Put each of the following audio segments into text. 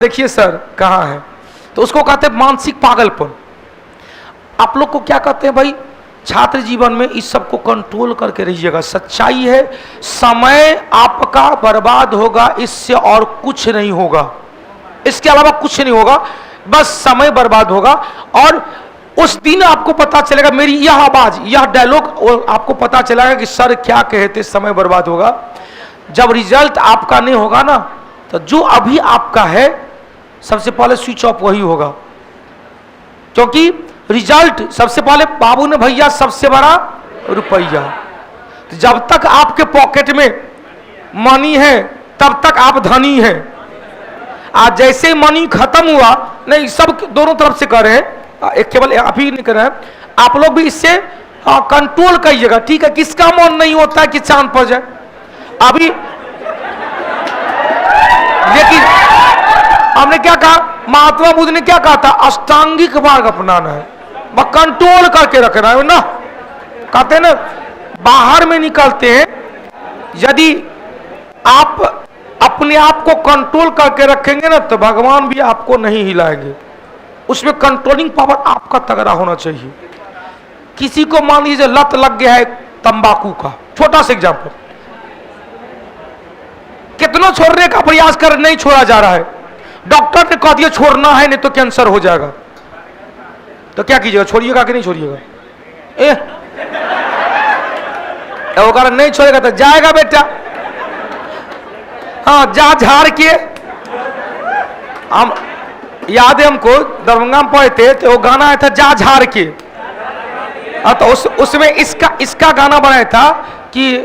देखिए सर कहाँ है, तो उसको कहते हैं मानसिक पागलपन। आप लोग को क्या कहते हैं भाई, छात्र जीवन में इस सब को कंट्रोल करके रहिएगा। सच्चाई है, समय आपका बर्बाद होगा, इससे और कुछ नहीं होगा, इसके अलावा कुछ नहीं होगा, बस समय बर्बाद होगा। और उस दिन आपको पता चलेगा, मेरी यह आवाज, यह डायलॉग आपको पता चलेगा कि सर क्या कहे थे, समय बर्बाद होगा। जब रिजल्ट आपका नहीं होगा ना, तो जो अभी आपका है सबसे पहले स्विच ऑफ वही होगा, क्योंकि रिजल्ट सबसे पहले बाबू ने भैया सबसे बड़ा रुपया। तो जब तक आपके पॉकेट में मनी है तब तक आप धनी हैं। आज जैसे मनी खत्म हुआ, नहीं सब दोनों तरफ से कर रहे हैं, एक केवल आप ही नहीं कर रहे हैं, आप लोग भी इससे कंट्रोल करिएगा, ठीक है। किसका मन नहीं होता है कि चांद पर जाए अभी, लेकिन हमने क्या कहा, महात्मा बुद्ध ने क्या कहा था, अष्टांगिक मार्ग अपनाना है, वह कंट्रोल करके रखना है ना। कहते हैं ना, बाहर में निकलते हैं, यदि आप अपने आप को कंट्रोल करके रखेंगे ना, तो भगवान भी आपको नहीं हिलाएंगे। उसमें कंट्रोलिंग पावर आपका तगड़ा होना चाहिए। किसी को मान लीजिए लत लग गया है तंबाकू का, छोटा सा एग्जाम्पल, कितना छोड़ने का प्रयास कर नहीं छोड़ा जा रहा है, डॉक्टर ने कह दिया छोड़ना है नहीं तो कैंसर हो जाएगा, तो क्या कीजिएगा, छोड़िएगा कि नहीं छोड़िएगा? अगर नहीं छोड़ेगा तो जाएगा बेटा, हाँ जा झाड़ के। हम याद है हमको, दरभंगा में पढ़े थे तो वो गाना आया था जा झाड़ के, तो उसमें इसका गाना बनाया था कि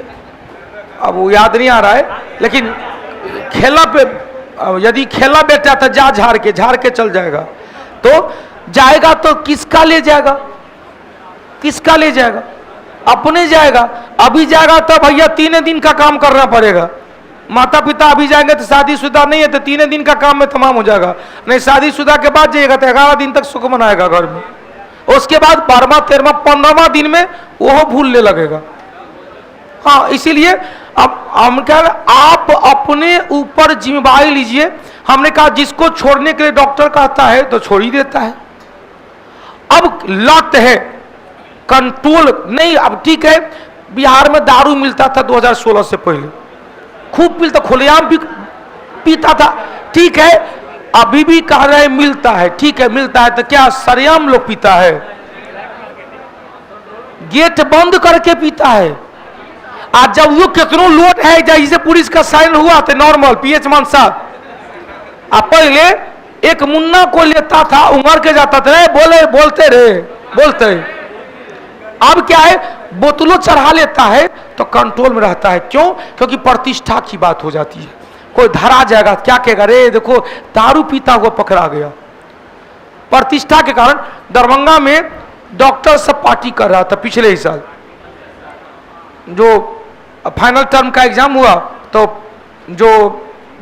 अब वो याद नहीं आ रहा है, लेकिन खेला पे यदि खेला बेटा तो जा झाड़ के चल जाएगा। तो जाएगा तो किसका ले जाएगा, किसका ले जाएगा? अपने जाएगा। अभी जाएगा तो भैया 3 दिन का काम करना पड़ेगा। माता पिता अभी जाएंगे तो शादीशुदा नहीं है तो 3 दिन का काम में तमाम हो जाएगा, नहीं शादीशुदा के बाद जाएगा तो 11 दिन तक सुख मनाएगा घर में, उसके बाद 12वां 13वां 15वां दिन में वो भूलने लगेगा। हाँ, इसीलिए अब हम कह रहे आप अपने ऊपर जिम्मेदारी लीजिए। हमने कहा जिसको छोड़ने के लिए डॉक्टर कहता है तो छोड़ ही देता है। अब लत है, कंट्रोल नहीं। अब ठीक है, बिहार में दारू मिलता था 2016 से पहले, खूब पीता, खुलेआम भी पीता था, ठीक है। अभी भी कह रहे मिलता है, ठीक है मिलता है, तो क्या सरेआम लोग पीता है? गेट बंद करके पीता है। आज जब वो कितनों लोट है, जैसे पुलिस का साइन हुआ था नॉर्मल पीएच मान साहब, अब पहले एक मुन्ना को लेता था, उमर के जाता था, बोलते रहे। अब क्या है, बोतलों चढ़ा लेता है तो कंट्रोल में रहता है। क्यों? क्योंकि प्रतिष्ठा की बात हो जाती है, कोई धरा जाएगा क्या कहेगा, रे देखो दारू पीता हुआ पकड़ा गया। प्रतिष्ठा के कारण दरभंगा में डॉक्टर सब पार्टी कर रहा था पिछले ही साल, जो फाइनल टर्म का एग्जाम हुआ तो जो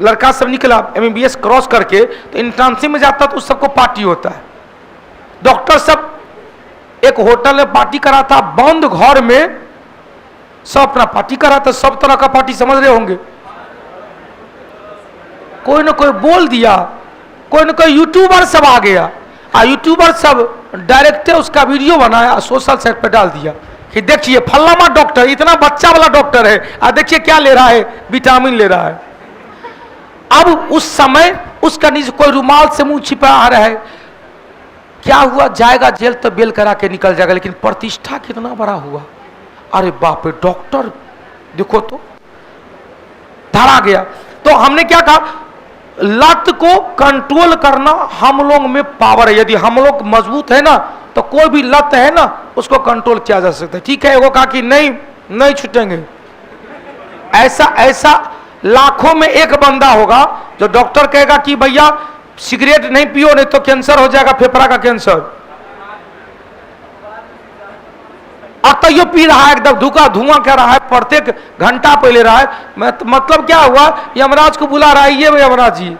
लड़का सब निकला MBBS क्रॉस करके, तो इंट्रांस में जाता तो उस सबको पार्टी होता है। डॉक्टर सब एक होटल में पार्टी करा था, बंद घर में सब अपना पार्टी करा था, सब तरह का पार्टी समझ रहे होंगे। कोई ना कोई बोल दिया, कोई ना कोई यूट्यूबर सब आ गया, यूट्यूबर सब डायरेक्ट उसका वीडियो बनाया, सोशल साइट पर डाल दिया कि देखिए फल्लामा डॉक्टर इतना बच्चा वाला डॉक्टर है, देखिए क्या ले रहा है, विटामिन ले रहा है। अब उस समय उसका नीचे कोई रुमाल से मुंह छिपा आ रहा है, क्या हुआ, जाएगा जेल तो बेल करा के निकल जाएगा, लेकिन प्रतिष्ठा कितना बड़ा हुआ। अरे बाप रे, डॉक्टर देखो तो धरा गया। तो हमने क्या कहा, लत को कंट्रोल करना हम लोग में पावर है। यदि हम लोग मजबूत है ना, तो कोई भी लत है ना उसको कंट्रोल किया जा सकता है, ठीक है। वो कहा कि नहीं छूटेंगे, ऐसा लाखों में एक बंदा होगा जो डॉक्टर कहेगा कि भैया सिगरेट नहीं पियो नहीं तो कैंसर हो जाएगा, फेफड़ा का कैंसर। अब तो ये पी रहा है, एकदम धुआं कर रहा है, प्रत्येक घंटा पहले रहा है। मतलब क्या हुआ, यमराज को बुला रहा है, ये यमराज जी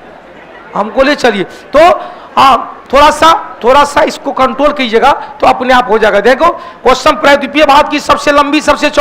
हमको ले चलिए। तो हाँ, थोड़ा सा इसको कंट्रोल कीजिएगा तो अपने आप हो जाएगा। देखो क्वेश्चन प्रायद्वीपीय भारत की सबसे लंबी सबसे